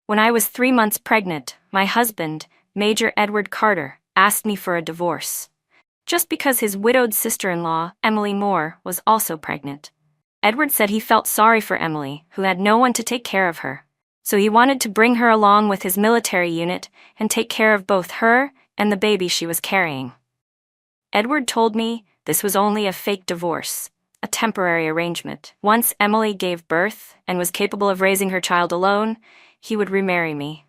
When I was 3 months pregnant, my husband, Major Edward Carter, asked me for a divorce. Just because his widowed sister-in-law, Emily Moore, was also pregnant. Edward said he felt sorry for Emily, who had no one to take care of her. So he wanted to bring her along with his military unit and take care of both her and the baby she was carrying. Edward told me this was only a fake divorce, a temporary arrangement. Once Emily gave birth and was capable of raising her child alone, he would remarry me.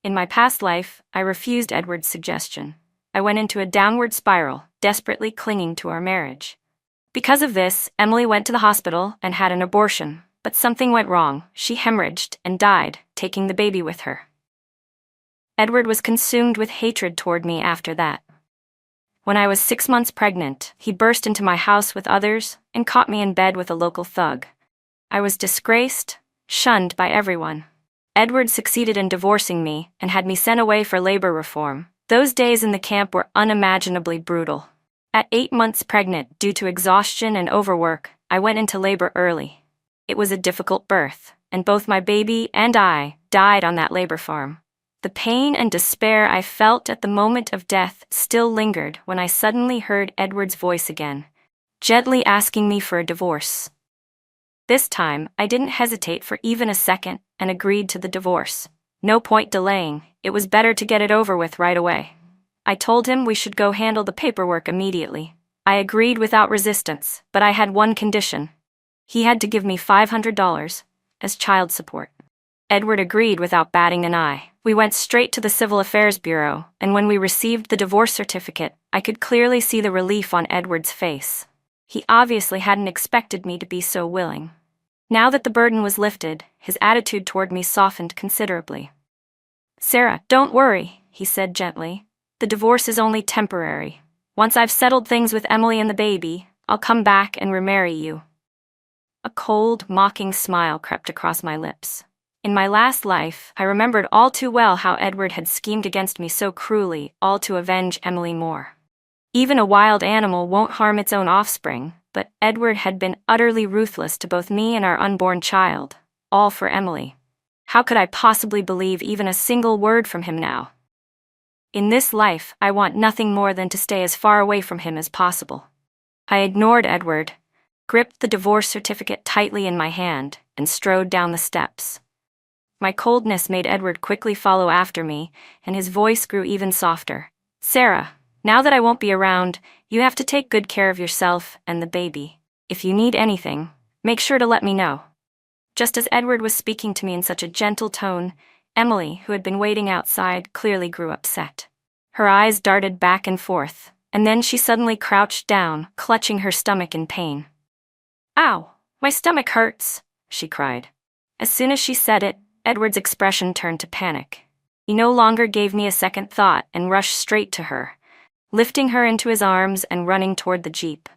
In my past life, I refused Edward's suggestion. I went into a downward spiral, desperately clinging to our marriage. Because of this, Emily went to the hospital and had an abortion, but something went wrong. She hemorrhaged and died, taking the baby with her. Edward was consumed with hatred toward me after that. When I was 6 months pregnant, he burst into my house with others and caught me in bed with a local thug. I was disgraced, shunned by everyone. Edward succeeded in divorcing me and had me sent away for labor reform. Those days in the camp were unimaginably brutal. At 8 months pregnant, due to exhaustion and overwork, I went into labor early. It was a difficult birth, and both my baby and I died on that labor farm. The pain and despair I felt at the moment of death still lingered when I suddenly heard Edward's voice again, gently asking me for a divorce. This time, I didn't hesitate for even a second and agreed to the divorce. No point delaying, it was better to get it over with right away. I told him we should go handle the paperwork immediately. I agreed without resistance, but I had one condition. He had to give me $500 as child support. Edward agreed without batting an eye. We went straight to the Civil Affairs Bureau, and when we received the divorce certificate, I could clearly see the relief on Edward's face. He obviously hadn't expected me to be so willing. Now that the burden was lifted, his attitude toward me softened considerably. "Sarah, don't worry," he said gently. "The divorce is only temporary. Once I've settled things with Emily and the baby, I'll come back and remarry you." A cold, mocking smile crept across my lips. In my last life, I remembered all too well how Edward had schemed against me so cruelly, all to avenge Emily Moore. Even a wild animal won't harm its own offspring, but Edward had been utterly ruthless to both me and our unborn child, all for Emily. How could I possibly believe even a single word from him now? In this life, I want nothing more than to stay as far away from him as possible. I ignored Edward, gripped the divorce certificate tightly in my hand, and strode down the steps. My coldness made Edward quickly follow after me, and his voice grew even softer. "Sarah, now that I won't be around, you have to take good care of yourself and the baby. If you need anything, make sure to let me know." Just as Edward was speaking to me in such a gentle tone, Emily, who had been waiting outside, clearly grew upset. Her eyes darted back and forth, and then she suddenly crouched down, clutching her stomach in pain. "Ow, my stomach hurts," she cried. As soon as she said it, Edward's expression turned to panic. He no longer gave me a second thought and rushed straight to her, lifting her into his arms and running toward the Jeep.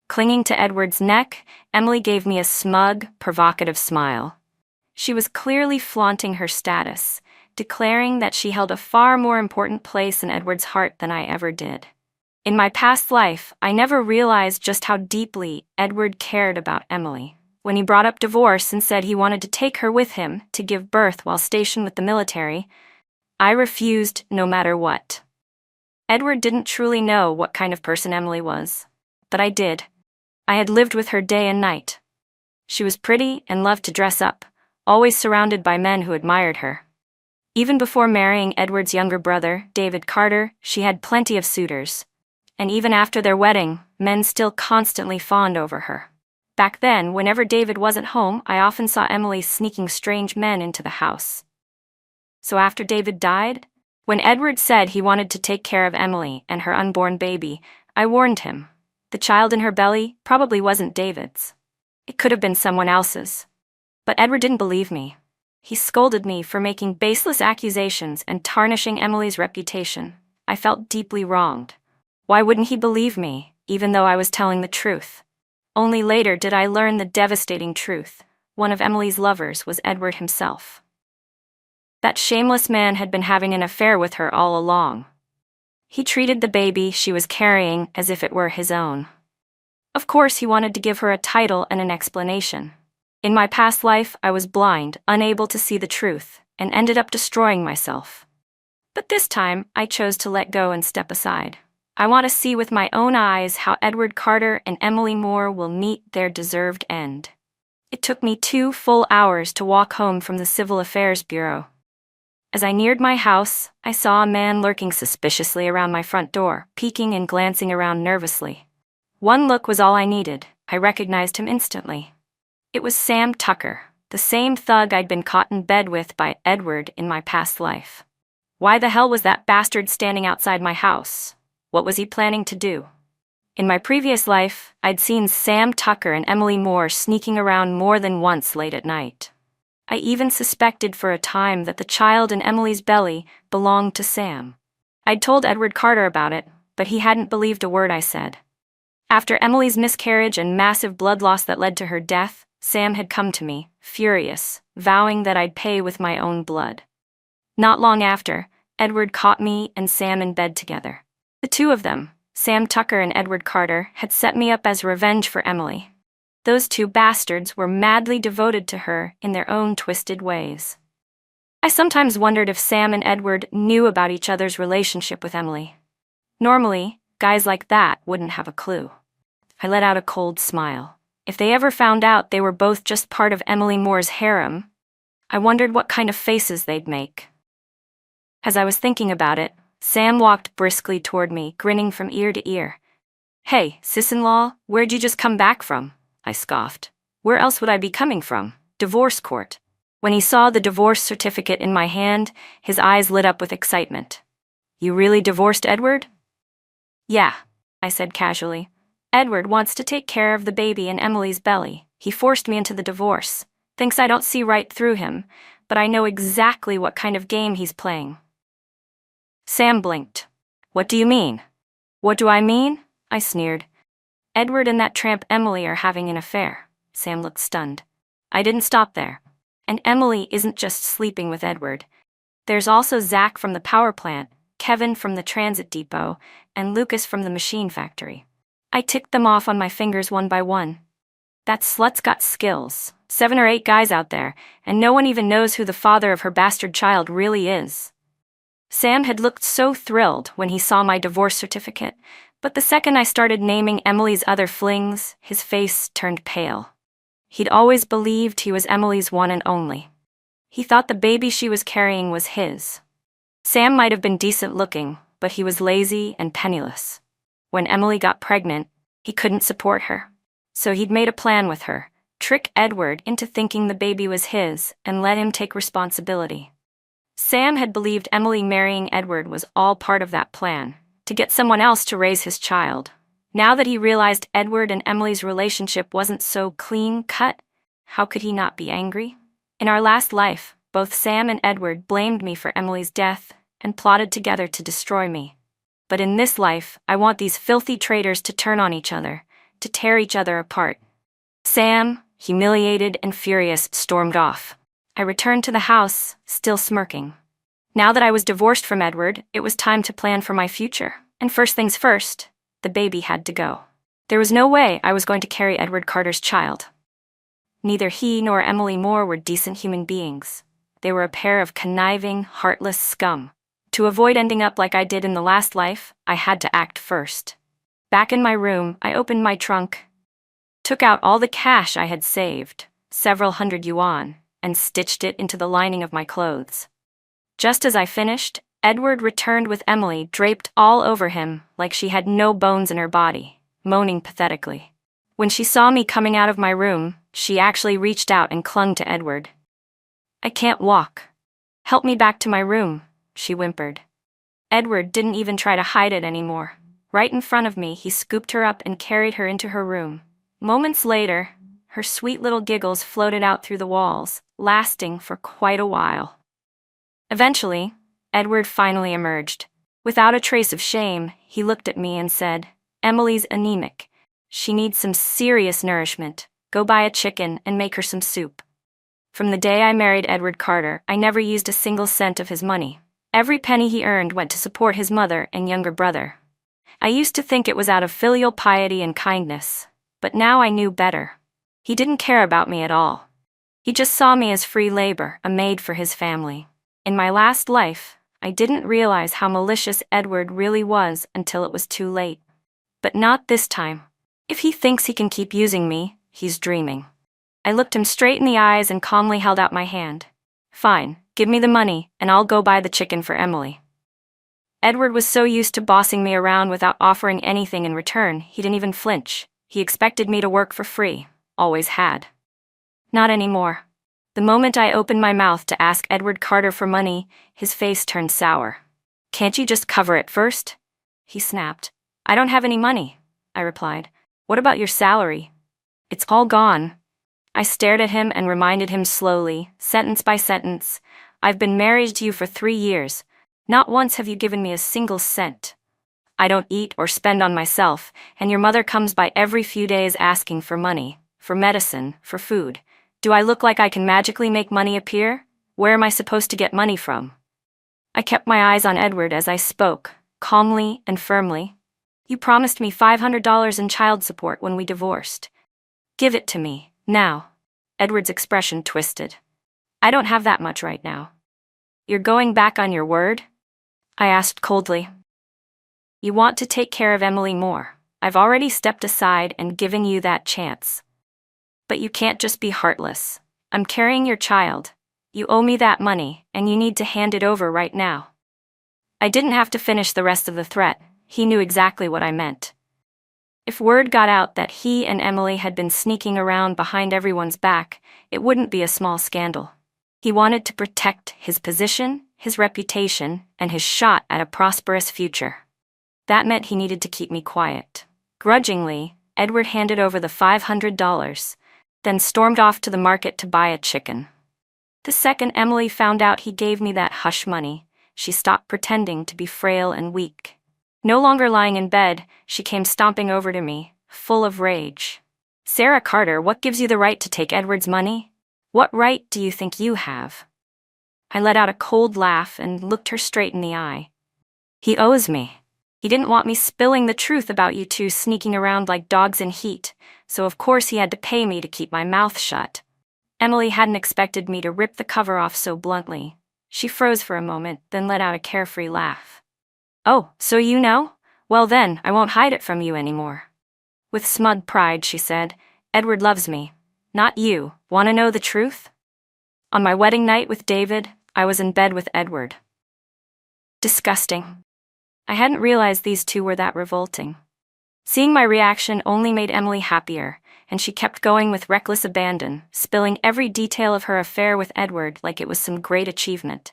Clinging to Edward's neck, Emily gave me a smug, provocative smile. She was clearly flaunting her status, declaring that she held a far more important place in Edward's heart than I ever did. In my past life, I never realized just how deeply Edward cared about Emily. When he brought up divorce and said he wanted to take her with him to give birth while stationed with the military, I refused no matter what. Edward didn't truly know what kind of person Emily was, but I did. I had lived with her day and night. She was pretty and loved to dress up, always surrounded by men who admired her. Even before marrying Edward's younger brother, David Carter, she had plenty of suitors. And even after their wedding, men still constantly fawned over her. Back then, whenever David wasn't home, I often saw Emily sneaking strange men into the house. So after David died, when Edward said he wanted to take care of Emily and her unborn baby, I warned him. The child in her belly probably wasn't David's. It could have been someone else's. But Edward didn't believe me. He scolded me for making baseless accusations and tarnishing Emily's reputation. I felt deeply wronged. Why wouldn't he believe me, even though I was telling the truth? Only later did I learn the devastating truth. One of Emily's lovers was Edward himself. That shameless man had been having an affair with her all along. He treated the baby she was carrying as if it were his own. Of course, he wanted to give her a title and an explanation. In my past life, I was blind, unable to see the truth, and ended up destroying myself. But this time, I chose to let go and step aside. I want to see with my own eyes how Edward Carter and Emily Moore will meet their deserved end. It took me 2 full hours to walk home from the Civil Affairs Bureau. As I neared my house, I saw a man lurking suspiciously around my front door, peeking and glancing around nervously. One look was all I needed. I recognized him instantly. It was Sam Tucker, the same thug I'd been caught in bed with by Edward in my past life. Why the hell was that bastard standing outside my house? What was he planning to do? In my previous life, I'd seen Sam Tucker and Emily Moore sneaking around more than once late at night. I even suspected for a time that the child in Emily's belly belonged to Sam. I'd told Edward Carter about it, but he hadn't believed a word I said. After Emily's miscarriage and massive blood loss that led to her death, Sam had come to me, furious, vowing that I'd pay with my own blood. Not long after, Edward caught me and Sam in bed together. The two of them, Sam Tucker and Edward Carter, had set me up as revenge for Emily. Those two bastards were madly devoted to her in their own twisted ways. I sometimes wondered if Sam and Edward knew about each other's relationship with Emily. Normally, guys like that wouldn't have a clue. I let out a cold smile. If they ever found out they were both just part of Emily Moore's harem, I wondered what kind of faces they'd make. As I was thinking about it, Sam walked briskly toward me, grinning from ear to ear. "Hey, sis-in-law, where'd you just come back from?" I scoffed. "Where else would I be coming from? Divorce court." When he saw the divorce certificate in my hand, his eyes lit up with excitement. "You really divorced Edward?" "Yeah," I said casually. "Edward wants to take care of the baby in Emily's belly. He forced me into the divorce. Thinks I don't see right through him, but I know exactly what kind of game he's playing." Sam blinked. "What do you mean?" "What do I mean?" I sneered. "Edward and that tramp Emily are having an affair." Sam looked stunned. I didn't stop there. And Emily isn't just sleeping with Edward. There's also Zach from the power plant, Kevin from the transit depot, and Lucas from the machine factory. I ticked them off on my fingers one by one. That slut's got skills. 7 or 8 guys out there, and no one even knows who the father of her bastard child really is. Sam had looked so thrilled when he saw my divorce certificate, but the second I started naming Emily's other flings, his face turned pale. He'd always believed he was Emily's one and only. He thought the baby she was carrying was his. Sam might have been decent looking, but he was lazy and penniless. When Emily got pregnant, he couldn't support her. So he'd made a plan with her, trick Edward into thinking the baby was his, and let him take responsibility. Sam had believed Emily marrying Edward was all part of that plan, to get someone else to raise his child. Now that he realized Edward and Emily's relationship wasn't so clean-cut, how could he not be angry? In our last life, both Sam and Edward blamed me for Emily's death and plotted together to destroy me. But in this life, I want these filthy traitors to turn on each other, to tear each other apart. Sam, humiliated and furious, stormed off. I returned to the house, still smirking. Now that I was divorced from Edward, it was time to plan for my future. And first things first, the baby had to go. There was no way I was going to carry Edward Carter's child. Neither he nor Emily Moore were decent human beings. They were a pair of conniving, heartless scum. To avoid ending up like I did in the last life, I had to act first. Back in my room, I opened my trunk, took out all the cash I had saved, several hundred yuan, and stitched it into the lining of my clothes. Just as I finished, Edward returned with Emily draped all over him like she had no bones in her body, moaning pathetically. When she saw me coming out of my room, she actually reached out and clung to Edward. "I can't walk. Help me back to my room," she whimpered. Edward didn't even try to hide it anymore. Right in front of me, he scooped her up and carried her into her room. Moments later, her sweet little giggles floated out through the walls, lasting for quite a while. Eventually, Edward finally emerged. Without a trace of shame, he looked at me and said, "Emily's anemic. She needs some serious nourishment. Go buy a chicken and make her some soup." From the day I married Edward Carter, I never used a single cent of his money. Every penny he earned went to support his mother and younger brother. I used to think it was out of filial piety and kindness, but now I knew better. He didn't care about me at all. He just saw me as free labor, a maid for his family. In my last life, I didn't realize how malicious Edward really was until it was too late. But not this time. If he thinks he can keep using me, he's dreaming. I looked him straight in the eyes and calmly held out my hand. Fine, give me the money, and I'll go buy the chicken for Emily. Edward was so used to bossing me around without offering anything in return, he didn't even flinch. He expected me to work for free. Always had. Not anymore. The moment I opened my mouth to ask Edward Carter for money, his face turned sour. Can't you just cover it first? He snapped. I don't have any money, I replied. What about your salary? It's all gone. I stared at him and reminded him slowly, sentence by sentence. I've been married to you for 3 years. Not once have you given me a single cent. I don't eat or spend on myself, and your mother comes by every few days asking for money, for medicine, for food. Do I look like I can magically make money appear? Where am I supposed to get money from? I kept my eyes on Edward as I spoke, calmly and firmly. You promised me $500 in child support when we divorced. Give it to me, now. Edward's expression twisted. I don't have that much right now. You're going back on your word? I asked coldly. You want to take care of Emily more. I've already stepped aside and given you that chance. But you can't just be heartless. I'm carrying your child. You owe me that money, and you need to hand it over right now. I didn't have to finish the rest of the threat. He knew exactly what I meant. If word got out that he and Emily had been sneaking around behind everyone's back, it wouldn't be a small scandal. He wanted to protect his position, his reputation, and his shot at a prosperous future. That meant he needed to keep me quiet. Grudgingly, Edward handed over the $500, then stormed off to the market to buy a chicken. The second Emily found out he gave me that hush money, she stopped pretending to be frail and weak. No longer lying in bed, she came stomping over to me, full of rage. Sarah Carter, what gives you the right to take Edward's money? What right do you think you have? I let out a cold laugh and looked her straight in the eye. He owes me. He didn't want me spilling the truth about you two sneaking around like dogs in heat, so of course he had to pay me to keep my mouth shut. Emily hadn't expected me to rip the cover off so bluntly. She froze for a moment, then let out a carefree laugh. Oh, so you know? Well then, I won't hide it from you anymore. With smug pride, she said, Edward loves me. Not you. Want to know the truth? On my wedding night with David, I was in bed with Edward. Disgusting. I hadn't realized these two were that revolting. Seeing my reaction only made Emily happier, and she kept going with reckless abandon, spilling every detail of her affair with Edward like it was some great achievement.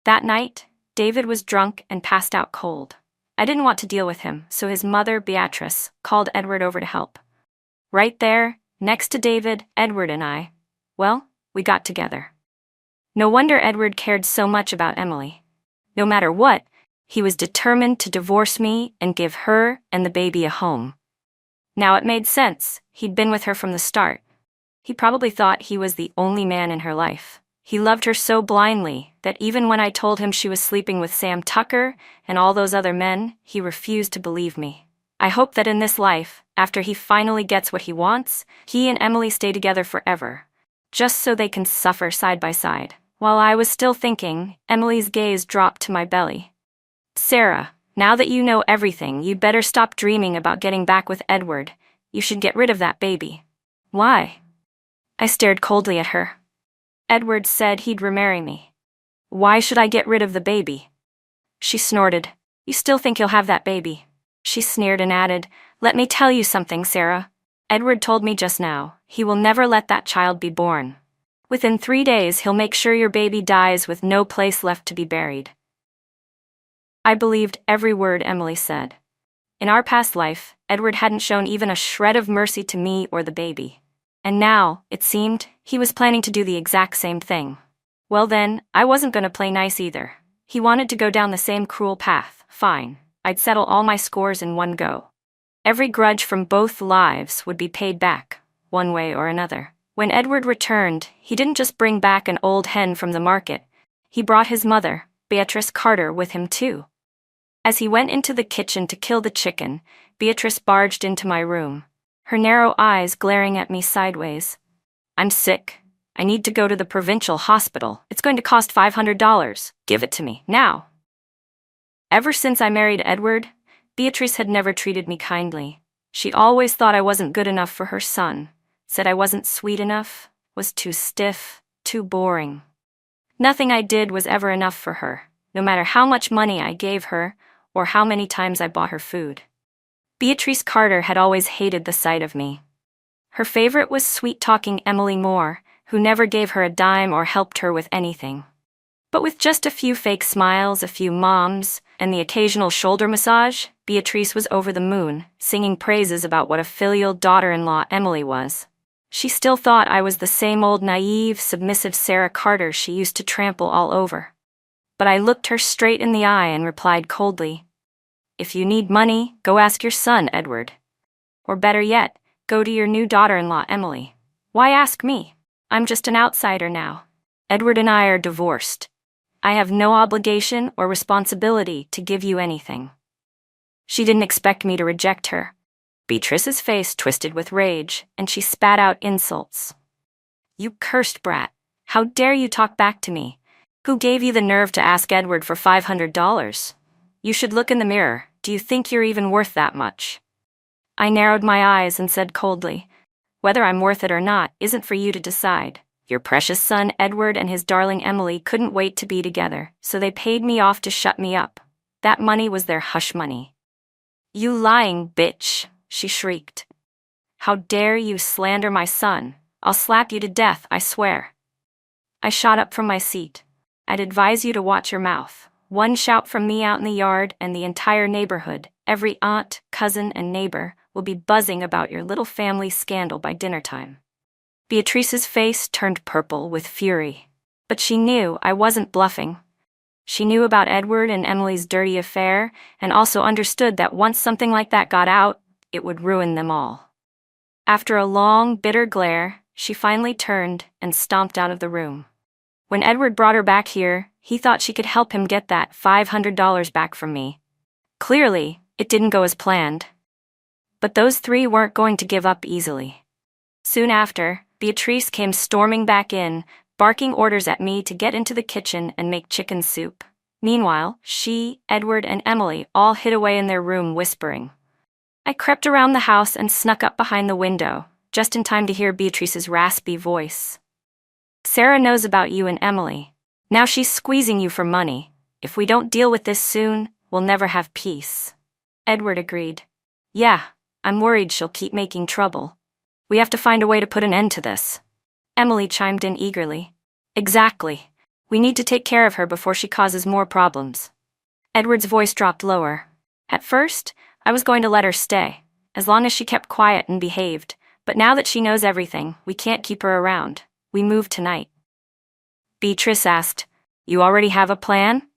That night, David was drunk and passed out cold. I didn't want to deal with him, so his mother, Beatrice, called Edward over to help. Right there, next to David, Edward and I, well, we got together. No wonder Edward cared so much about Emily. No matter what, he was determined to divorce me and give her and the baby a home. Now it made sense. He'd been with her from the start. He probably thought he was the only man in her life. He loved her so blindly that even when I told him she was sleeping with Sam Tucker and all those other men, he refused to believe me. I hope that in this life, after he finally gets what he wants, he and Emily stay together forever, just so they can suffer side by side. While I was still thinking, Emily's gaze dropped to my belly. Sarah, now that you know everything, you'd better stop dreaming about getting back with Edward. You should get rid of that baby. Why? I stared coldly at her. Edward said he'd remarry me. Why should I get rid of the baby? She snorted. You still think you'll have that baby? She sneered and added, Let me tell you something, Sarah. Edward told me just now, he will never let that child be born. Within 3 days, he'll make sure your baby dies with no place left to be buried. I believed every word Emily said. In our past life, Edward hadn't shown even a shred of mercy to me or the baby. And now, it seemed, he was planning to do the exact same thing. Well then, I wasn't going to play nice either. He wanted to go down the same cruel path. Fine, I'd settle all my scores in one go. Every grudge from both lives would be paid back, one way or another. When Edward returned, he didn't just bring back an old hen from the market. He brought his mother, Beatrice Carter, with him too. As he went into the kitchen to kill the chicken, Beatrice barged into my room, her narrow eyes glaring at me sideways. I'm sick, I need to go to the provincial hospital. It's going to cost $500. Give it to me, now. Ever since I married Edward, Beatrice had never treated me kindly. She always thought I wasn't good enough for her son, said I wasn't sweet enough, was too stiff, too boring. Nothing I did was ever enough for her, no matter how much money I gave her or how many times I bought her food. Beatrice Carter had always hated the sight of me. Her favorite was sweet-talking Emily Moore, who never gave her a dime or helped her with anything. But with just a few fake smiles, a few moms, and the occasional shoulder massage, Beatrice was over the moon, singing praises about what a filial daughter-in-law Emily was. She still thought I was the same old naive, submissive Sarah Carter she used to trample all over. But I looked her straight in the eye and replied coldly, "If you need money, go ask your son, Edward. Or better yet, go to your new daughter-in-law, Emily. Why ask me? I'm just an outsider now. Edward and I are divorced. I have no obligation or responsibility to give you anything." She didn't expect me to reject her. Beatrice's face twisted with rage, and she spat out insults. "You cursed brat. How dare you talk back to me? Who gave you the nerve to ask Edward for $500? You should look in the mirror. Do you think you're even worth that much?" I narrowed my eyes and said coldly, "Whether I'm worth it or not isn't for you to decide. Your precious son Edward and his darling Emily couldn't wait to be together, so they paid me off to shut me up. That money was their hush money." "You lying bitch," she shrieked. "How dare you slander my son? I'll slap you to death, I swear." I shot up from my seat. "I'd advise you to watch your mouth. One shout from me out in the yard and the entire neighborhood, every aunt, cousin, and neighbor, will be buzzing about your little family scandal by dinner time." Beatrice's face turned purple with fury. But she knew I wasn't bluffing. She knew about Edward and Emily's dirty affair, and also understood that once something like that got out, it would ruin them all. After a long, bitter glare, she finally turned and stomped out of the room. When Edward brought her back here, he thought she could help him get that $500 back from me. Clearly, it didn't go as planned. But those three weren't going to give up easily. Soon after, Beatrice came storming back in, barking orders at me to get into the kitchen and make chicken soup. Meanwhile, she, Edward, and Emily all hid away in their room whispering. I crept around the house and snuck up behind the window, just in time to hear Beatrice's raspy voice. "Sarah knows about you and Emily. Now she's squeezing you for money. If we don't deal with this soon, we'll never have peace." Edward agreed. "Yeah, I'm worried she'll keep making trouble. We have to find a way to put an end to this." Emily chimed in eagerly. "Exactly. We need to take care of her before she causes more problems." Edward's voice dropped lower. "At first, I was going to let her stay, as long as she kept quiet and behaved, but now that she knows everything, we can't keep her around. We move tonight." Beatrice asked, "You already have a plan?"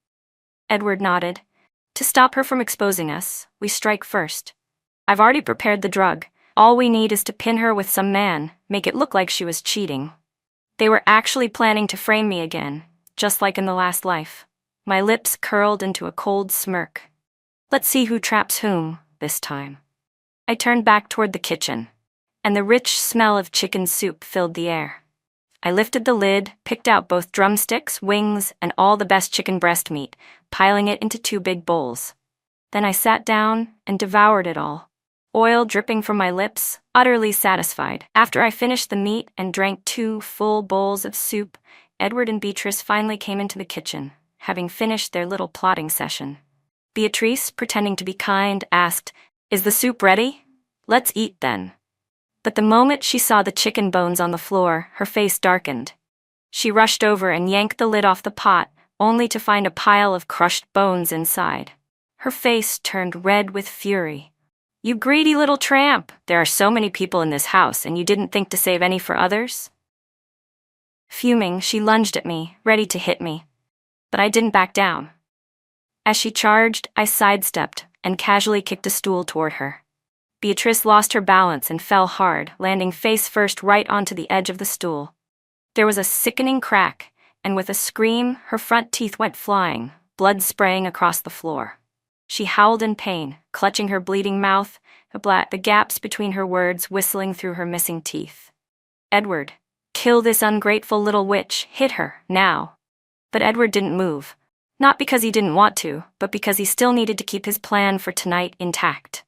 Edward nodded. "To stop her from exposing us, we strike first. I've already prepared the drug. All we need is to pin her with some man, make it look like she was cheating." They were actually planning to frame me again, just like in the last life. My lips curled into a cold smirk. Let's see who traps whom, this time. I turned back toward the kitchen, and the rich smell of chicken soup filled the air. I lifted the lid, picked out both drumsticks, wings, and all the best chicken breast meat, piling it into 2 big bowls. Then I sat down and devoured it all. Oil dripping from my lips, utterly satisfied. After I finished the meat and drank 2 full bowls of soup, Edward and Beatrice finally came into the kitchen, having finished their little plotting session. Beatrice, pretending to be kind, asked, "Is the soup ready? Let's eat then." But the moment she saw the chicken bones on the floor, her face darkened. She rushed over and yanked the lid off the pot, only to find a pile of crushed bones inside. Her face turned red with fury. "You greedy little tramp! There are so many people in this house, and you didn't think to save any for others?" Fuming, she lunged at me, ready to hit me. But I didn't back down. As she charged, I sidestepped and casually kicked a stool toward her. Beatrice lost her balance and fell hard, landing face first right onto the edge of the stool. There was a sickening crack, and with a scream, her front teeth went flying, blood spraying across the floor. She howled in pain, clutching her bleeding mouth, the gaps between her words whistling through her missing teeth. "Edward, Kill this ungrateful little witch, hit her, now. But Edward didn't move. Not because he didn't want to, but because he still needed to keep his plan for tonight intact.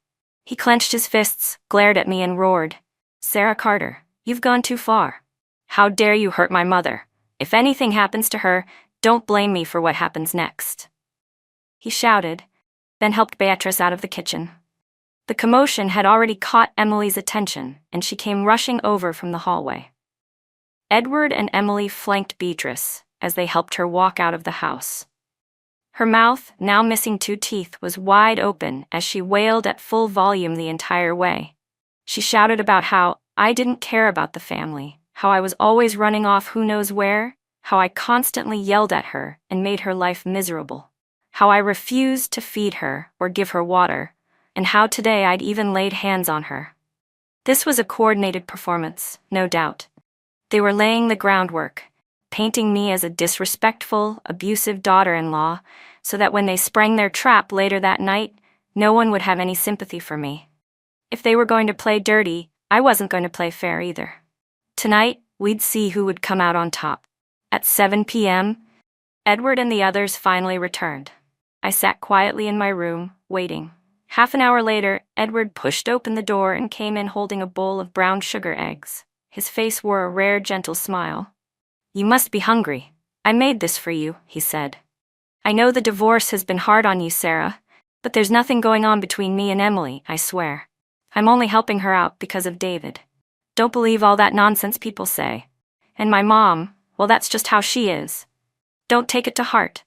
He clenched his fists, glared at me and roared, "Sarah Carter, you've gone too far. How dare you hurt my mother? If anything happens to her, don't blame me for what happens next." He shouted, then helped Beatrice out of the kitchen. The commotion had already caught Emily's attention, and she came rushing over from the hallway. Edward and Emily flanked Beatrice as they helped her walk out of the house. Her mouth, now missing 2 teeth, was wide open as she wailed at full volume the entire way. She shouted about how I didn't care about the family, how I was always running off who knows where, how I constantly yelled at her and made her life miserable, how I refused to feed her or give her water, and how today I'd even laid hands on her. This was a coordinated performance, no doubt. They were laying the groundwork, painting me as a disrespectful, abusive daughter-in-law, so that when they sprang their trap later that night, no one would have any sympathy for me. If they were going to play dirty, I wasn't going to play fair either. Tonight, we'd see who would come out on top. At 7 p.m., Edward and the others finally returned. I sat quietly in my room, waiting. Half an hour later, Edward pushed open the door and came in holding a bowl of brown sugar eggs. His face wore a rare, gentle smile. "You must be hungry. I made this for you," he said. "I know the divorce has been hard on you, Sarah, but there's nothing going on between me and Emily, I swear. I'm only helping her out because of David. Don't believe all that nonsense people say. And my mom, well, that's just how she is. Don't take it to heart."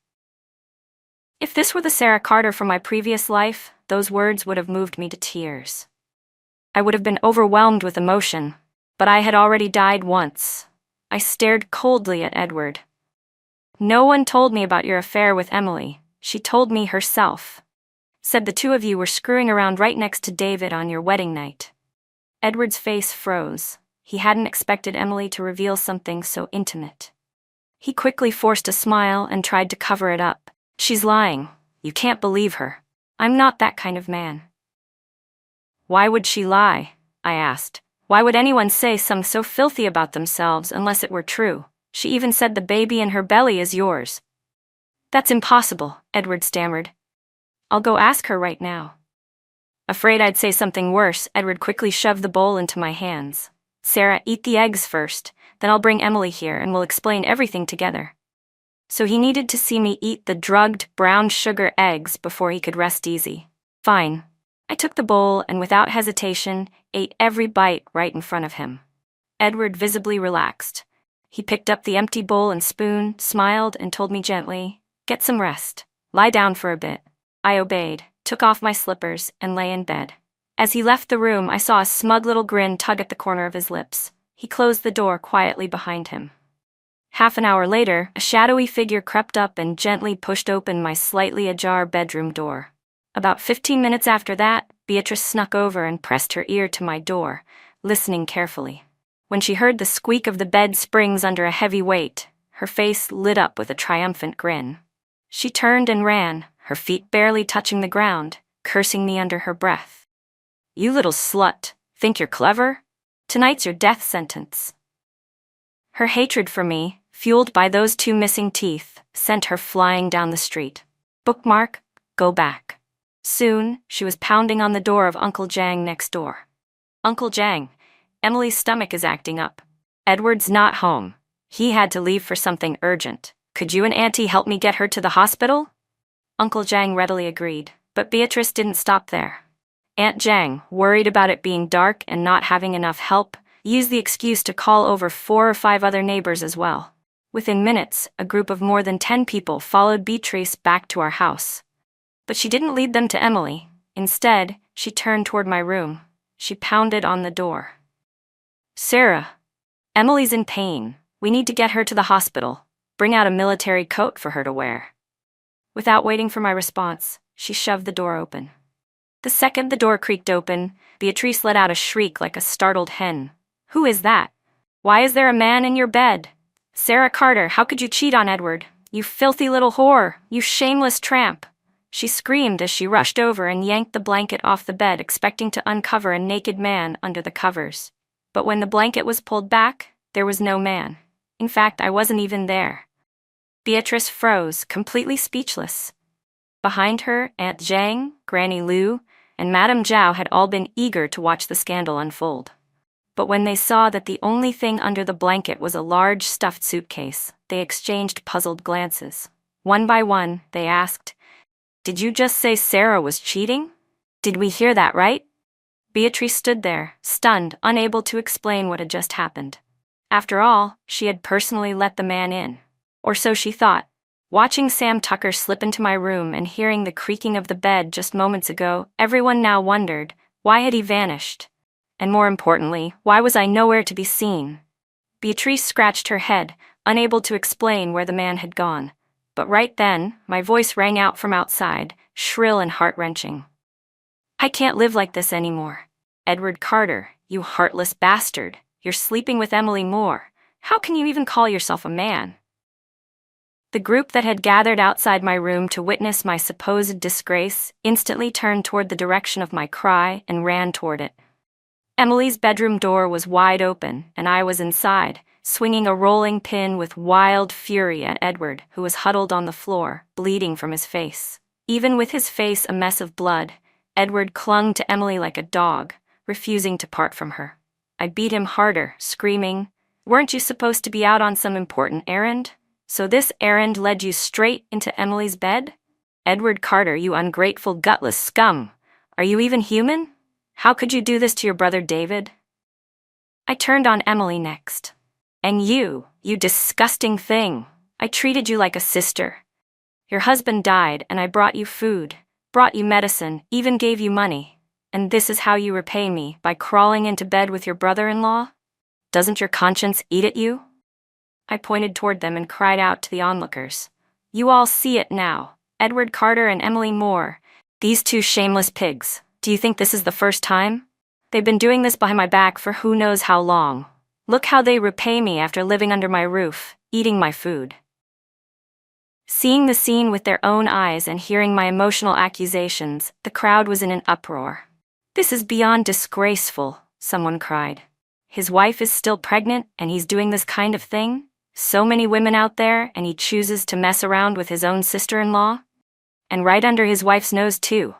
If this were the Sarah Carter from my previous life, those words would have moved me to tears. I would have been overwhelmed with emotion, but I had already died once. I stared coldly at Edward. "No one told me about your affair with Emily. She told me herself. Said the 2 of you were screwing around right next to David on your wedding night." Edward's face froze. He hadn't expected Emily to reveal something so intimate. He quickly forced a smile and tried to cover it up. "She's lying. You can't believe her. I'm not that kind of man." "Why would she lie?" I asked. "Why would anyone say something so filthy about themselves unless it were true? She even said the baby in her belly is yours." "That's impossible," Edward stammered. "I'll go ask her right now." Afraid I'd say something worse, Edward quickly shoved the bowl into my hands. "Sarah, eat the eggs first, then I'll bring Emily here and we'll explain everything together." So he needed to see me eat the drugged brown sugar eggs before he could rest easy. Fine. I took the bowl and without hesitation, ate every bite right in front of him. Edward visibly relaxed. He picked up the empty bowl and spoon, smiled, and told me gently, "Get some rest. Lie down for a bit." I obeyed, took off my slippers, and lay in bed. As he left the room, I saw a smug little grin tug at the corner of his lips. He closed the door quietly behind him. Half an hour later, a shadowy figure crept up and gently pushed open my slightly ajar bedroom door. About 15 minutes after that, Beatrice snuck over and pressed her ear to my door, listening carefully. When she heard the squeak of the bed springs under a heavy weight, her face lit up with a triumphant grin. She turned and ran, her feet barely touching the ground, cursing me under her breath. "You little slut, think you're clever? Tonight's your death sentence." Her hatred for me, fueled by those 2 missing teeth, sent her flying down the street. Bookmark, go back. Soon, she was pounding on the door of Uncle Jang next door. "Uncle Jang, Emily's stomach is acting up. Edward's not home. He had to leave for something urgent. Could you and Auntie help me get her to the hospital?" Uncle Jang readily agreed, but Beatrice didn't stop there. Aunt Jang, worried about it being dark and not having enough help, used the excuse to call over 4 or 5 other neighbors as well. Within minutes, a group of more than 10 people followed Beatrice back to our house. But she didn't lead them to Emily. Instead, she turned toward my room. She pounded on the door. "Sarah, Emily's in pain. We need to get her to the hospital. Bring out a military coat for her to wear." Without waiting for my response, she shoved the door open. The second the door creaked open, Beatrice let out a shriek like a startled hen. "Who is that? Why is there a man in your bed? Sarah Carter, how could you cheat on Edward? You filthy little whore, you shameless tramp!" She screamed as she rushed over and yanked the blanket off the bed, expecting to uncover a naked man under the covers. But when the blanket was pulled back, There was no man. In fact, I wasn't even there. Beatrice froze, completely speechless. Behind her, Aunt Zhang, Granny Lu, and Madame Zhao had all been eager to watch the scandal unfold. But when they saw that the only thing under the blanket was a large stuffed suitcase, they exchanged puzzled glances. One by one, they asked, "Did you just say Sarah was cheating? Did we hear that right?" Beatrice stood there, stunned, unable to explain what had just happened. After all, she had personally let the man in. Or so she thought. Watching Sam Tucker slip into my room and hearing the creaking of the bed just moments ago, everyone now wondered, why had he vanished? And more importantly, why was I nowhere to be seen? Beatrice scratched her head, unable to explain where the man had gone. But right then, my voice rang out from outside, shrill and heart-wrenching. "I can't live like this anymore. Edward Carter, you heartless bastard. You're sleeping with Emily Moore. How can you even call yourself a man?" The group that had gathered outside my room to witness my supposed disgrace instantly turned toward the direction of my cry and ran toward it. Emily's bedroom door was wide open, and I was inside, swinging a rolling pin with wild fury at Edward, who was huddled on the floor, bleeding from his face. Even with his face a mess of blood, Edward clung to Emily like a dog, refusing to part from her. I beat him harder, screaming, "Weren't you supposed to be out on some important errand? So this errand led you straight into Emily's bed? Edward Carter, you ungrateful, gutless scum! Are you even human? How could you do this to your brother David?" I turned on Emily next. "And you disgusting thing! I treated you like a sister. Your husband died, and I brought you food, brought you medicine, even gave you money. And this is how you repay me, by crawling into bed with your brother-in-law? Doesn't your conscience eat at you?" I pointed toward them and cried out to the onlookers. "You all see it now. Edward Carter and Emily Moore. These two shameless pigs. Do you think this is the first time? They've been doing this behind my back for who knows how long. Look how they repay me after living under my roof, eating my food." Seeing the scene with their own eyes and hearing my emotional accusations, the crowd was in an uproar. "This is beyond disgraceful," someone cried. "His wife is still pregnant, and he's doing this kind of thing? So many women out there, and he chooses to mess around with his own sister-in-law? And right under his wife's nose, too.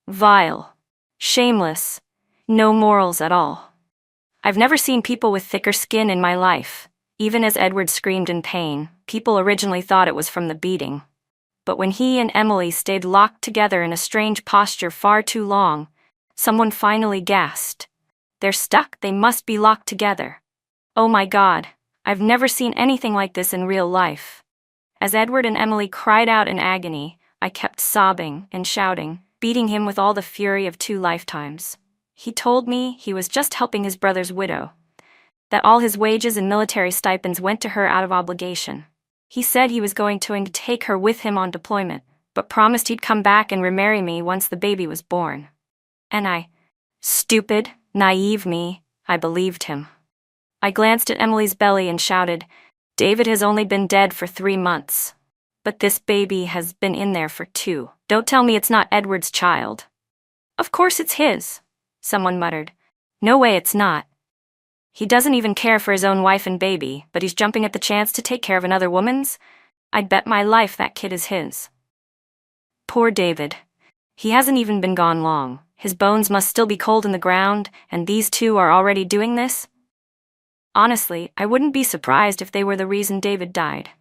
Vile. Shameless. No morals at all. I've never seen people with thicker skin in my life." Even as Edward screamed in pain, people originally thought it was from the beating. But when he and Emily stayed locked together in a strange posture far too long, someone finally gasped. "They're stuck, they must be locked together. Oh my God, I've never seen anything like this in real life." As Edward and Emily cried out in agony, I kept sobbing and shouting, beating him with all the fury of 2 lifetimes. He told me he was just helping his brother's widow, that all his wages and military stipends went to her out of obligation. He said he was going to take her with him on deployment, but promised he'd come back and remarry me once the baby was born. And I, stupid, naive me, I believed him. I glanced at Emily's belly and shouted, "David has only been dead for 3 months. But this baby has been in there for 2. Don't tell me it's not Edward's child." "Of course it's his," someone muttered. "No way it's not. He doesn't even care for his own wife and baby, but he's jumping at the chance to take care of another woman's? I'd bet my life that kid is his." Poor David. He hasn't even been gone long. His bones must still be cold in the ground, and these two are already doing this? Honestly, I wouldn't be surprised if they were the reason David died.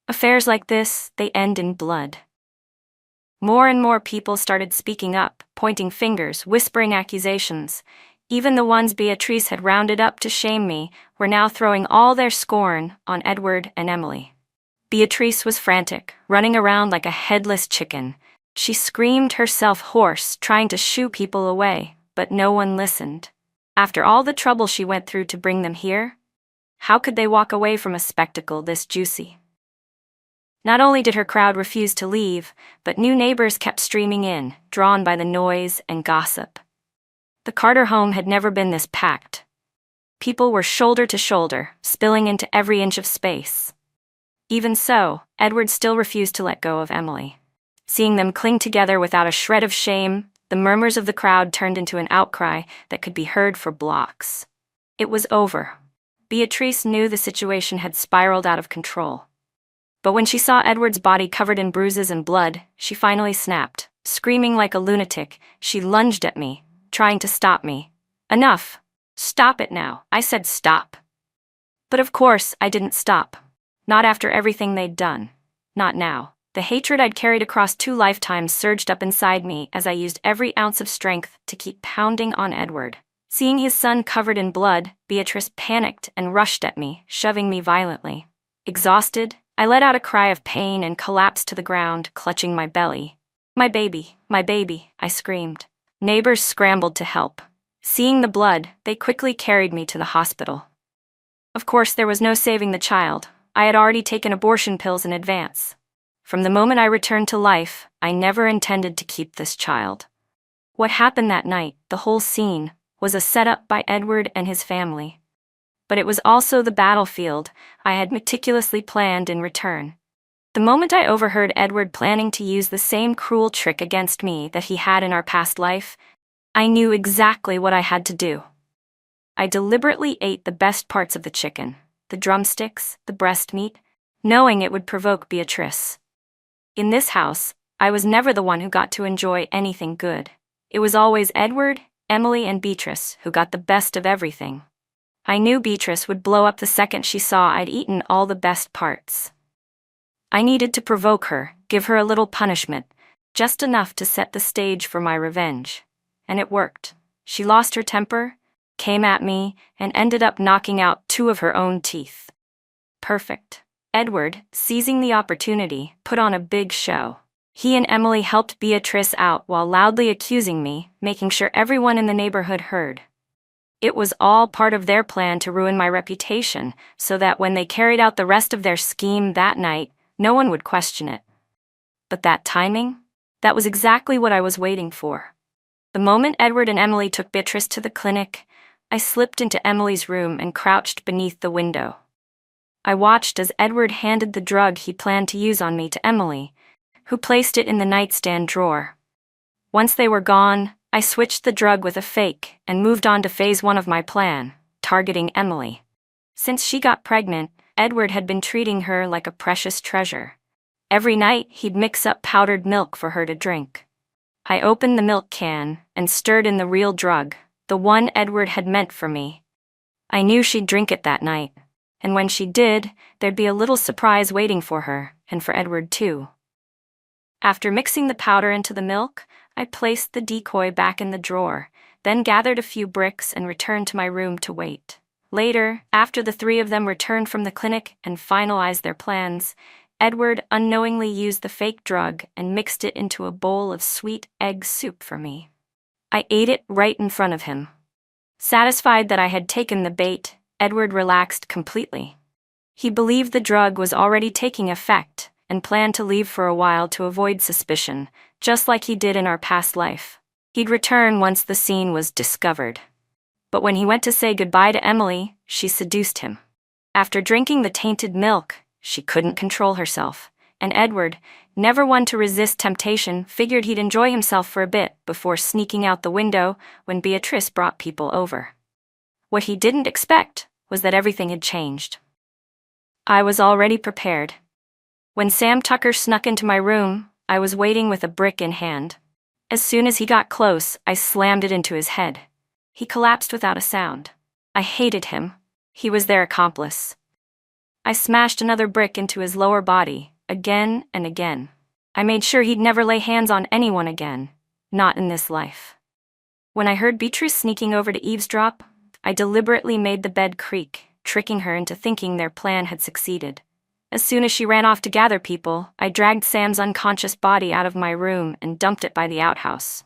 Affairs like this, they end in blood. More and more people started speaking up, pointing fingers, whispering accusations. Even the ones Beatrice had rounded up to shame me were now throwing all their scorn on Edward and Emily. Beatrice was frantic, running around like a headless chicken. She screamed herself hoarse, trying to shoo people away, but no one listened. After all the trouble she went through to bring them here, how could they walk away from a spectacle this juicy? Not only did her crowd refuse to leave, but new neighbors kept streaming in, drawn by the noise and gossip. The Carter home had never been this packed. People were shoulder to shoulder, spilling into every inch of space. Even so, Edward still refused to let go of Emily. Seeing them cling together without a shred of shame, the murmurs of the crowd turned into an outcry that could be heard for blocks. It was over. Beatrice knew the situation had spiraled out of control. But when she saw Edward's body covered in bruises and blood, she finally snapped. Screaming like a lunatic, she lunged at me, trying to stop me. "Enough! Stop it now," I said. "Stop." But of course, I didn't stop. Not after everything they'd done. Not now. The hatred I'd carried across 2 lifetimes surged up inside me as I used every ounce of strength to keep pounding on Edward. Seeing his son covered in blood, Beatrice panicked and rushed at me, shoving me violently. Exhausted, I let out a cry of pain and collapsed to the ground, clutching my belly. My baby," I screamed. Neighbors scrambled to help. Seeing the blood, they quickly carried me to the hospital. Of course, there was no saving the child. I had already taken abortion pills in advance. From the moment I returned to life, I never intended to keep this child. What happened that night, the whole scene, was a setup by Edward and his family. But it was also the battlefield I had meticulously planned in return. The moment I overheard Edward planning to use the same cruel trick against me that he had in our past life, I knew exactly what I had to do. I deliberately ate the best parts of the chicken, the drumsticks, the breast meat, knowing it would provoke Beatrice. In this house, I was never the one who got to enjoy anything good. It was always Edward, Emily, and Beatrice who got the best of everything. I knew Beatrice would blow up the second she saw I'd eaten all the best parts. I needed to provoke her, give her a little punishment, just enough to set the stage for my revenge. And it worked. She lost her temper, came at me, and ended up knocking out 2 of her own teeth. Perfect. Edward, seizing the opportunity, put on a big show. He and Emily helped Beatrice out while loudly accusing me, making sure everyone in the neighborhood heard. It was all part of their plan to ruin my reputation, so that when they carried out the rest of their scheme that night, no one would question it. But that timing? That was exactly what I was waiting for. The moment Edward and Emily took Beatrice to the clinic, I slipped into Emily's room and crouched beneath the window. I watched as Edward handed the drug he planned to use on me to Emily, who placed it in the nightstand drawer. Once they were gone, I switched the drug with a fake and moved on to phase 1 of my plan, targeting Emily. Since she got pregnant, Edward had been treating her like a precious treasure. Every night, he'd mix up powdered milk for her to drink. I opened the milk can and stirred in the real drug, the one Edward had meant for me. I knew she'd drink it that night, and when she did, there'd be a little surprise waiting for her, and for Edward too. After mixing the powder into the milk, I placed the decoy back in the drawer, then gathered a few bricks and returned to my room to wait. Later, after the 3 of them returned from the clinic and finalized their plans, Edward unknowingly used the fake drug and mixed it into a bowl of sweet egg soup for me. I ate it right in front of him. Satisfied that I had taken the bait, Edward relaxed completely. He believed the drug was already taking effect and planned to leave for a while to avoid suspicion, just like he did in our past life. He'd return once the scene was discovered. But when he went to say goodbye to Emily, she seduced him. After drinking the tainted milk, she couldn't control herself, and Edward, never one to resist temptation, figured he'd enjoy himself for a bit before sneaking out the window when Beatrice brought people over. What he didn't expect was that everything had changed. I was already prepared. When Sam Tucker snuck into my room, I was waiting with a brick in hand. As soon as he got close, I slammed it into his head. He collapsed without a sound. I hated him. He was their accomplice. I smashed another brick into his lower body, again and again. I made sure he'd never lay hands on anyone again, not in this life. When I heard Beatrice sneaking over to eavesdrop, I deliberately made the bed creak, tricking her into thinking their plan had succeeded. As soon as she ran off to gather people, I dragged Sam's unconscious body out of my room and dumped it by the outhouse.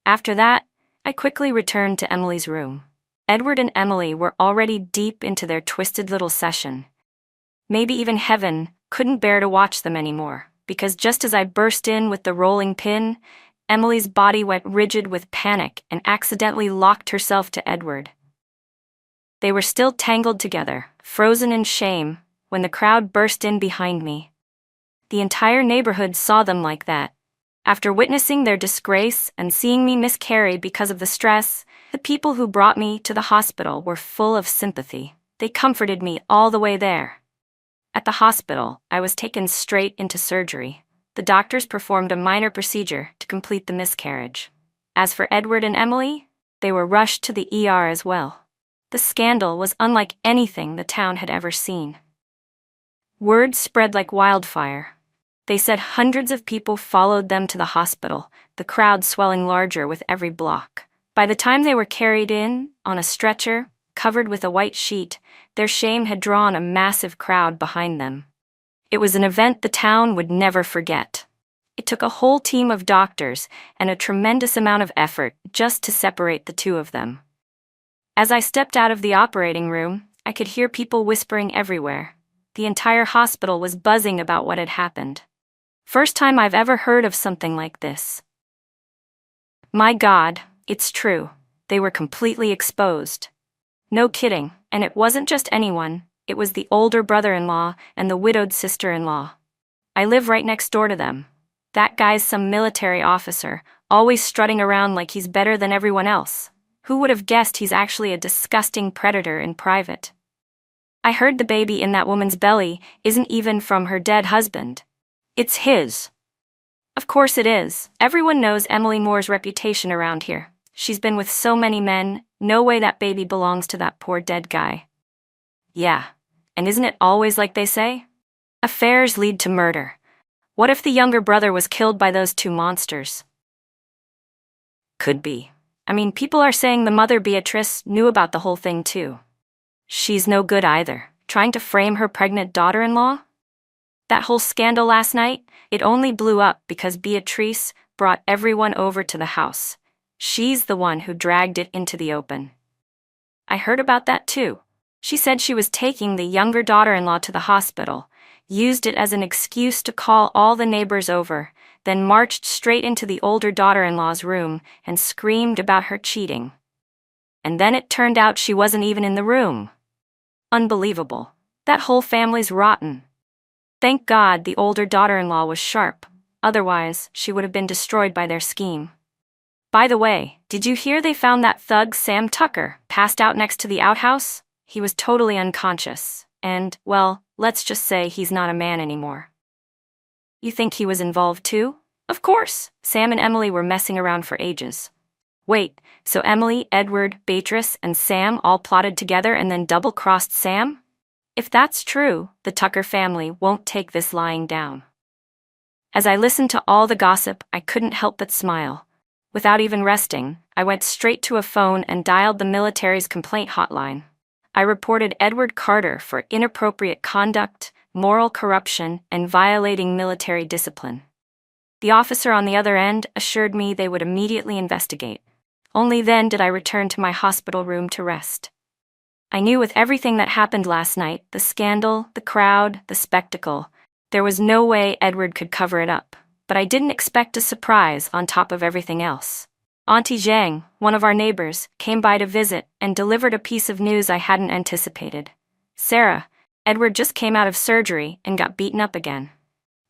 After that, I quickly returned to Emily's room. Edward and Emily were already deep into their twisted little session. Maybe even heaven couldn't bear to watch them anymore, because just as I burst in with the rolling pin, Emily's body went rigid with panic and accidentally locked herself to Edward. They were still tangled together, frozen in shame, when the crowd burst in behind me. The entire neighborhood saw them like that. After witnessing their disgrace and seeing me miscarry because of the stress, the people who brought me to the hospital were full of sympathy. They comforted me all the way there. At the hospital, I was taken straight into surgery. The doctors performed a minor procedure to complete the miscarriage. As for Edward and Emily, they were rushed to the ER as well. The scandal was unlike anything the town had ever seen. Word spread like wildfire. They said hundreds of people followed them to the hospital, the crowd swelling larger with every block. By the time they were carried in, on a stretcher, covered with a white sheet, their shame had drawn a massive crowd behind them. It was an event the town would never forget. It took a whole team of doctors and a tremendous amount of effort just to separate the two of them. As I stepped out of the operating room, I could hear people whispering everywhere. The entire hospital was buzzing about what had happened. First time I've ever heard of something like this. My God, it's true. They were completely exposed. No kidding, and it wasn't just anyone, it was the older brother-in-law and the widowed sister-in-law. I live right next door to them. That guy's some military officer, always strutting around like he's better than everyone else. Who would have guessed he's actually a disgusting predator in private? I heard the baby in that woman's belly isn't even from her dead husband. It's his. Of course it is. Everyone knows Emily Moore's reputation around here. She's been with so many men, no way that baby belongs to that poor dead guy. Yeah, and isn't it always like they say? Affairs lead to murder. What if the younger brother was killed by those two monsters? Could be. I mean, people are saying the mother Beatrice knew about the whole thing too. She's no good either, trying to frame her pregnant daughter-in-law? That whole scandal last night, it only blew up because Beatrice brought everyone over to the house. She's the one who dragged it into the open. I heard about that too. She said she was taking the younger daughter-in-law to the hospital, used it as an excuse to call all the neighbors over, then marched straight into the older daughter-in-law's room and screamed about her cheating. And then it turned out she wasn't even in the room. Unbelievable. That whole family's rotten. Thank God the older daughter-in-law was sharp, otherwise she would have been destroyed by their scheme. By the way, did you hear they found that thug Sam Tucker passed out next to the outhouse? He was totally unconscious, and, well, let's just say he's not a man anymore. You think he was involved too? Of course, Sam and Emily were messing around for ages. Wait, so Emily, Edward, Beatrice, and Sam all plotted together and then double-crossed Sam? If that's true, the Tucker family won't take this lying down. As I listened to all the gossip, I couldn't help but smile. Without even resting, I went straight to a phone and dialed the military's complaint hotline. I reported Edward Carter for inappropriate conduct, moral corruption, and violating military discipline. The officer on the other end assured me they would immediately investigate. Only then did I return to my hospital room to rest. I knew with everything that happened last night, the scandal, the crowd, the spectacle, there was no way Edward could cover it up, but I didn't expect a surprise on top of everything else. Auntie Zhang, one of our neighbors, came by to visit and delivered a piece of news I hadn't anticipated. Sarah, Edward just came out of surgery and got beaten up again.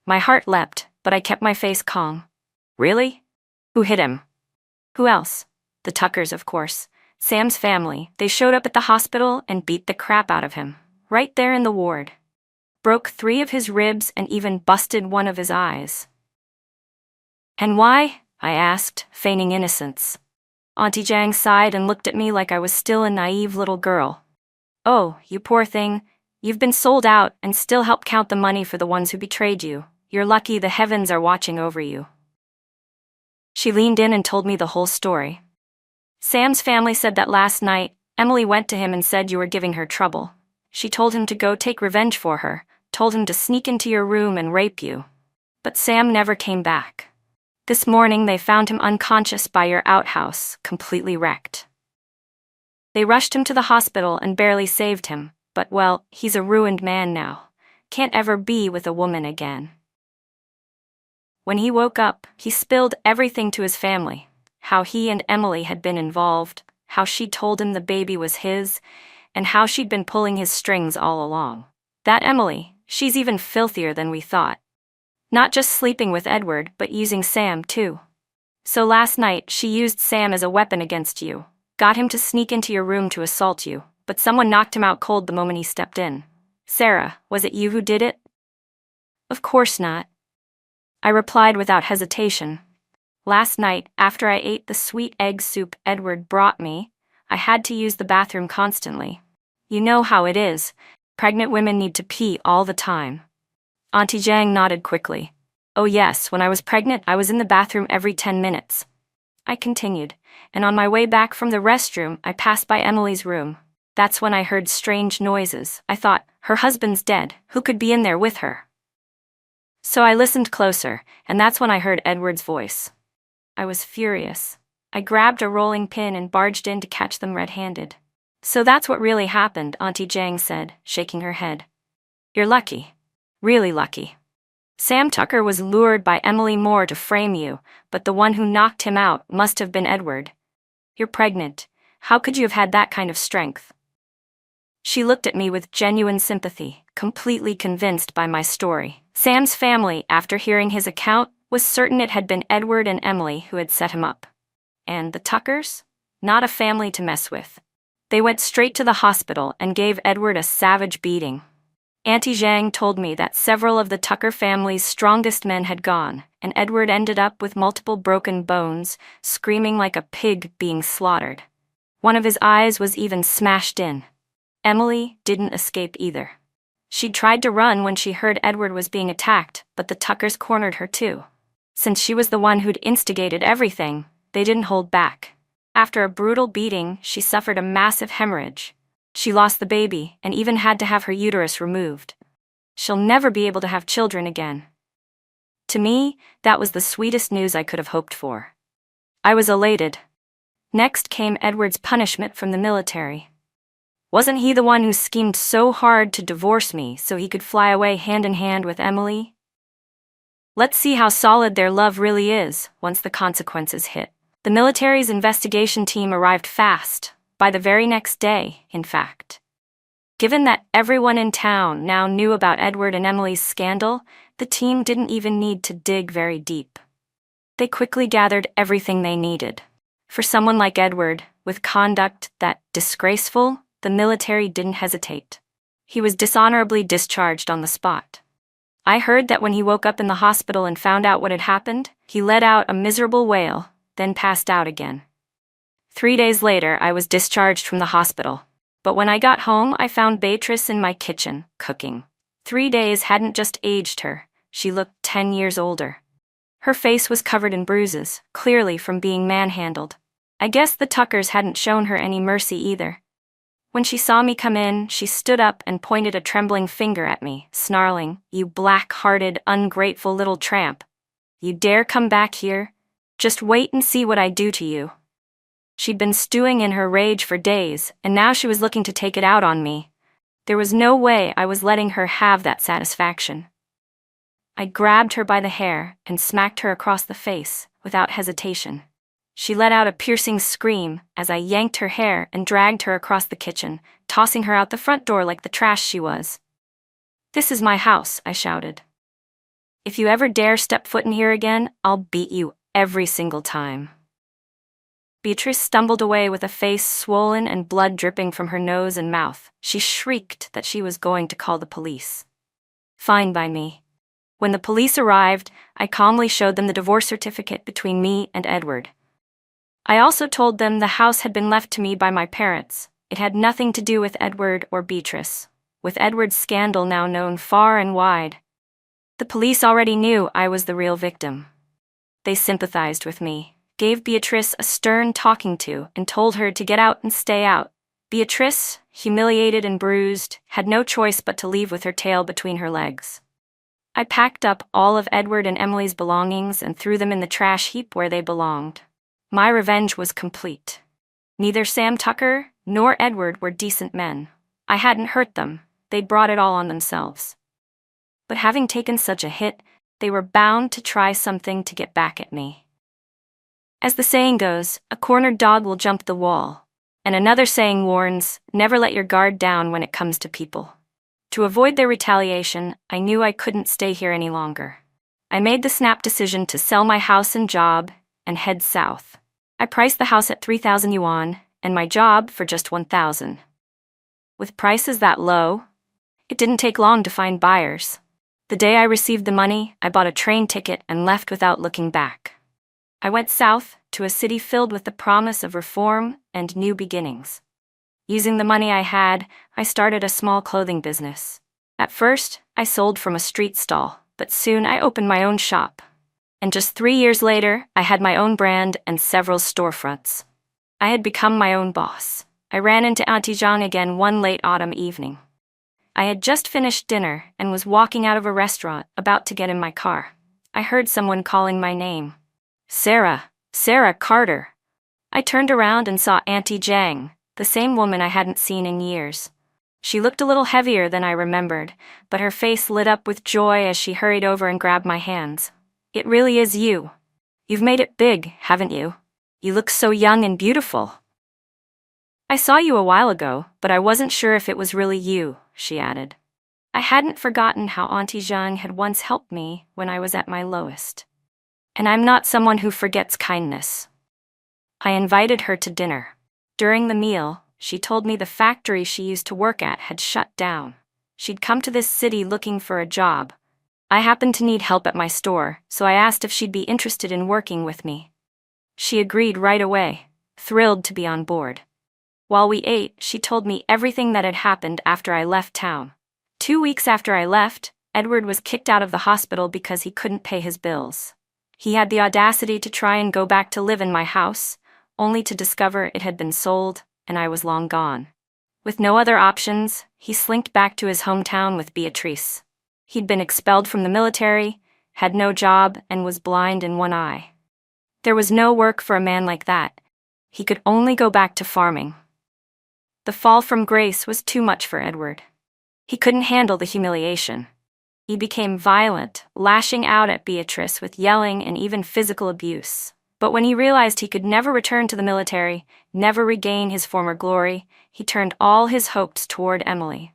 My heart leapt, but I kept my face calm. Really? Who hit him? Who else? The Tuckers, of course. Sam's family. They showed up at the hospital and beat the crap out of him, right there in the ward. Broke 3 of his ribs and even busted 1 of his eyes. And why? I asked, feigning innocence. Auntie Zhang sighed and looked at me like I was still a naive little girl. Oh, you poor thing. You've been sold out and still help count the money for the ones who betrayed you. You're lucky the heavens are watching over you. She leaned in and told me the whole story. Sam's family said that last night, Emily went to him and said you were giving her trouble. She told him to go take revenge for her, told him to sneak into your room and rape you. But Sam never came back. This morning they found him unconscious by your outhouse, completely wrecked. They rushed him to the hospital and barely saved him, but well, he's a ruined man now. Can't ever be with a woman again. When he woke up, he spilled everything to his family. How he and Emily had been involved, how she told him the baby was his, and how she'd been pulling his strings all along. That Emily, she's even filthier than we thought. Not just sleeping with Edward, but using Sam too. So last night, she used Sam as a weapon against you, got him to sneak into your room to assault you. but someone knocked him out cold the moment he stepped in. Sarah, was it you who did it? Of course not, I replied without hesitation. Last night, after I ate the sweet egg soup Edward brought me, I had to use the bathroom constantly. You know how it is. Pregnant women need to pee all the time. Auntie Zhang nodded quickly. Oh yes, when I was pregnant, I was in the bathroom every 10 minutes. I continued, and on my way back from the restroom, I passed by Emily's room. That's when I heard strange noises. I thought, her husband's dead, who could be in there with her? So I listened closer, and that's when I heard Edward's voice. I was furious. I grabbed a rolling pin and barged in to catch them red-handed. So that's what really happened, Auntie Zhang said, shaking her head. You're lucky. Really lucky. Sam Tucker was lured by Emily Moore to frame you, but the one who knocked him out must have been Edward. You're pregnant. How could you have had that kind of strength? She looked at me with genuine sympathy, completely convinced by my story. Sam's family, after hearing his account, was certain it had been Edward and Emily who had set him up. And the Tuckers? Not a family to mess with. They went straight to the hospital and gave Edward a savage beating. Auntie Zhang told me that several of the Tucker family's strongest men had gone, and Edward ended up with multiple broken bones, screaming like a pig being slaughtered. One of his eyes was even smashed in. Emily didn't escape either. She tried to run when she heard Edward was being attacked, but the Tuckers cornered her too. Since she was the one who'd instigated everything, they didn't hold back. After a brutal beating, she suffered a massive hemorrhage. She lost the baby and even had to have her uterus removed. She'll never be able to have children again. To me, that was the sweetest news I could have hoped for. I was elated. Next came Edward's punishment from the military. Wasn't he the one who schemed so hard to divorce me so he could fly away hand in hand with Emily? Let's see how solid their love really is once the consequences hit. The military's investigation team arrived fast, by the very next day, in fact. Given that everyone in town now knew about Edward and Emily's scandal, the team didn't even need to dig very deep. They quickly gathered everything they needed. For someone like Edward, with conduct that disgraceful, the military didn't hesitate. He was dishonorably discharged on the spot. I heard that when he woke up in the hospital and found out what had happened, he let out a miserable wail, then passed out again. 3 days later, I was discharged from the hospital. But when I got home, I found Beatrice in my kitchen, cooking. 3 days hadn't just aged her. She looked 10 years older. Her face was covered in bruises, clearly from being manhandled. I guess the Tuckers hadn't shown her any mercy either. When she saw me come in, she stood up and pointed a trembling finger at me, snarling, "You black-hearted, ungrateful little tramp. You dare come back here? Just wait and see what I do to you." She'd been stewing in her rage for days, and now she was looking to take it out on me. There was no way I was letting her have that satisfaction. I grabbed her by the hair and smacked her across the face, without hesitation. She let out a piercing scream as I yanked her hair and dragged her across the kitchen, tossing her out the front door like the trash she was. "This is my house," I shouted. "If you ever dare step foot in here again, I'll beat you every single time." Beatrice stumbled away with a face swollen and blood dripping from her nose and mouth. She shrieked that she was going to call the police. Fine by me. When the police arrived, I calmly showed them the divorce certificate between me and Edward. I also told them the house had been left to me by my parents. It had nothing to do with Edward or Beatrice, with Edward's scandal now known far and wide. The police already knew I was the real victim. They sympathized with me, gave Beatrice a stern talking to, and told her to get out and stay out. Beatrice, humiliated and bruised, had no choice but to leave with her tail between her legs. I packed up all of Edward and Emily's belongings and threw them in the trash heap where they belonged. My revenge was complete. Neither Sam Tucker nor Edward were decent men. I hadn't hurt them. They'd brought it all on themselves. But having taken such a hit, they were bound to try something to get back at me. As the saying goes, a cornered dog will jump the wall. And another saying warns, never let your guard down when it comes to people. To avoid their retaliation, I knew I couldn't stay here any longer. I made the snap decision to sell my house and job and head south. I priced the house at 3,000 yuan and my job for just 1,000. with prices that low, it didn't take long to find buyers. The day I received the money, I bought a train ticket and left without looking back. I went south to a city filled with the promise of reform and new beginnings. Using the money I had, I started a small clothing business. At first, I sold from a street stall, but soon I opened my own shop. And just 3 years later, I had my own brand and several storefronts. I had become my own boss. I ran into Auntie Zhang again one late autumn evening. I had just finished dinner and was walking out of a restaurant, about to get in my car. I heard someone calling my name. Sarah, Sarah Carter. I turned around and saw Auntie Zhang, the same woman I hadn't seen in years. She looked a little heavier than I remembered, but her face lit up with joy as she hurried over and grabbed my hands. It really is you. You've made it big, haven't you? You look so young and beautiful. I saw you a while ago, but I wasn't sure if it was really you, she added. I hadn't forgotten how Auntie Zhang had once helped me when I was at my lowest. And I'm not someone who forgets kindness. I invited her to dinner. During the meal, she told me the factory she used to work at had shut down. She'd come to this city looking for a job. I happened to need help at my store, so I asked if she'd be interested in working with me. She agreed right away, thrilled to be on board. While we ate, she told me everything that had happened after I left town. 2 weeks after I left, Edward was kicked out of the hospital because he couldn't pay his bills. He had the audacity to try and go back to live in my house, only to discover it had been sold, and I was long gone. With no other options, he slinked back to his hometown with Beatrice. He'd been expelled from the military, had no job, and was blind in one eye. There was no work for a man like that. He could only go back to farming. The fall from grace was too much for Edward. He couldn't handle the humiliation. He became violent, lashing out at Beatrice with yelling and even physical abuse. But when he realized he could never return to the military, never regain his former glory, he turned all his hopes toward Emily.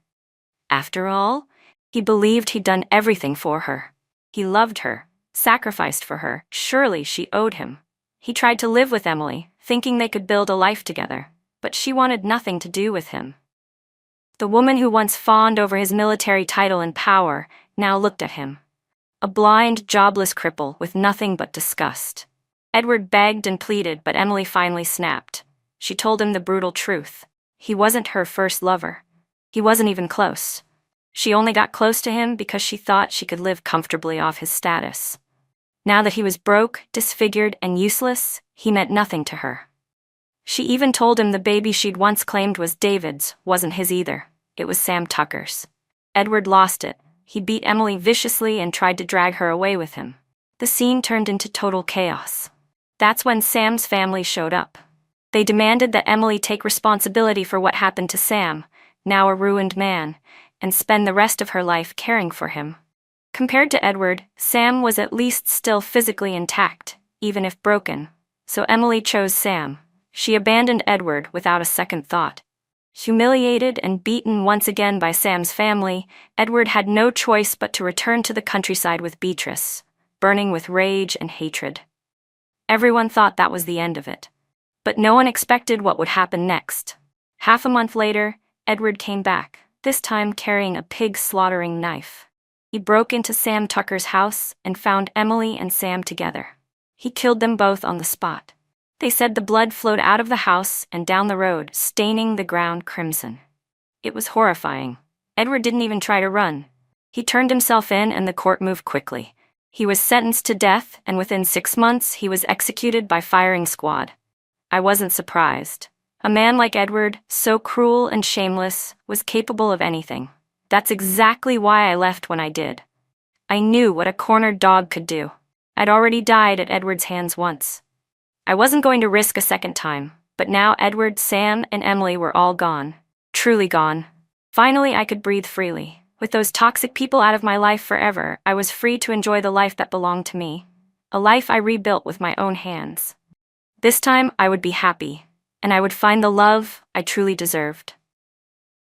After all, he believed he'd done everything for her. He loved her, sacrificed for her. Surely she owed him. He tried to live with Emily, thinking they could build a life together, but she wanted nothing to do with him. The woman who once fawned over his military title and power now looked at him. A blind, jobless cripple with nothing but disgust. Edward begged and pleaded, but Emily finally snapped. She told him the brutal truth. He wasn't her first lover. He wasn't even close. She only got close to him because she thought she could live comfortably off his status. Now that he was broke, disfigured, and useless, he meant nothing to her. She even told him the baby she'd once claimed was David's wasn't his either. It was Sam Tucker's. Edward lost it. He beat Emily viciously and tried to drag her away with him. The scene turned into total chaos. That's when Sam's family showed up. They demanded that Emily take responsibility for what happened to Sam, now a ruined man, and spend the rest of her life caring for him. Compared to Edward, Sam was at least still physically intact, even if broken. So Emily chose Sam. She abandoned Edward without a second thought. Humiliated and beaten once again by Sam's family, Edward had no choice but to return to the countryside with Beatrice, burning with rage and hatred. Everyone thought that was the end of it. But no one expected what would happen next. Half a month later, Edward came back, this time carrying a pig slaughtering knife. He broke into Sam Tucker's house and found Emily and Sam together. He killed them both on the spot. They said the blood flowed out of the house and down the road, staining the ground crimson. It was horrifying. Edward didn't even try to run. He turned himself in and the court moved quickly. He was sentenced to death, and within 6 months he was executed by firing squad. I wasn't surprised. A man like Edward, so cruel and shameless, was capable of anything. That's exactly why I left when I did. I knew what a cornered dog could do. I'd already died at Edward's hands once. I wasn't going to risk a second time, but now Edward, Sam, and Emily were all gone. Truly gone. Finally, I could breathe freely. With those toxic people out of my life forever, I was free to enjoy the life that belonged to me. A life I rebuilt with my own hands. This time, I would be happy, and I would find the love I truly deserved.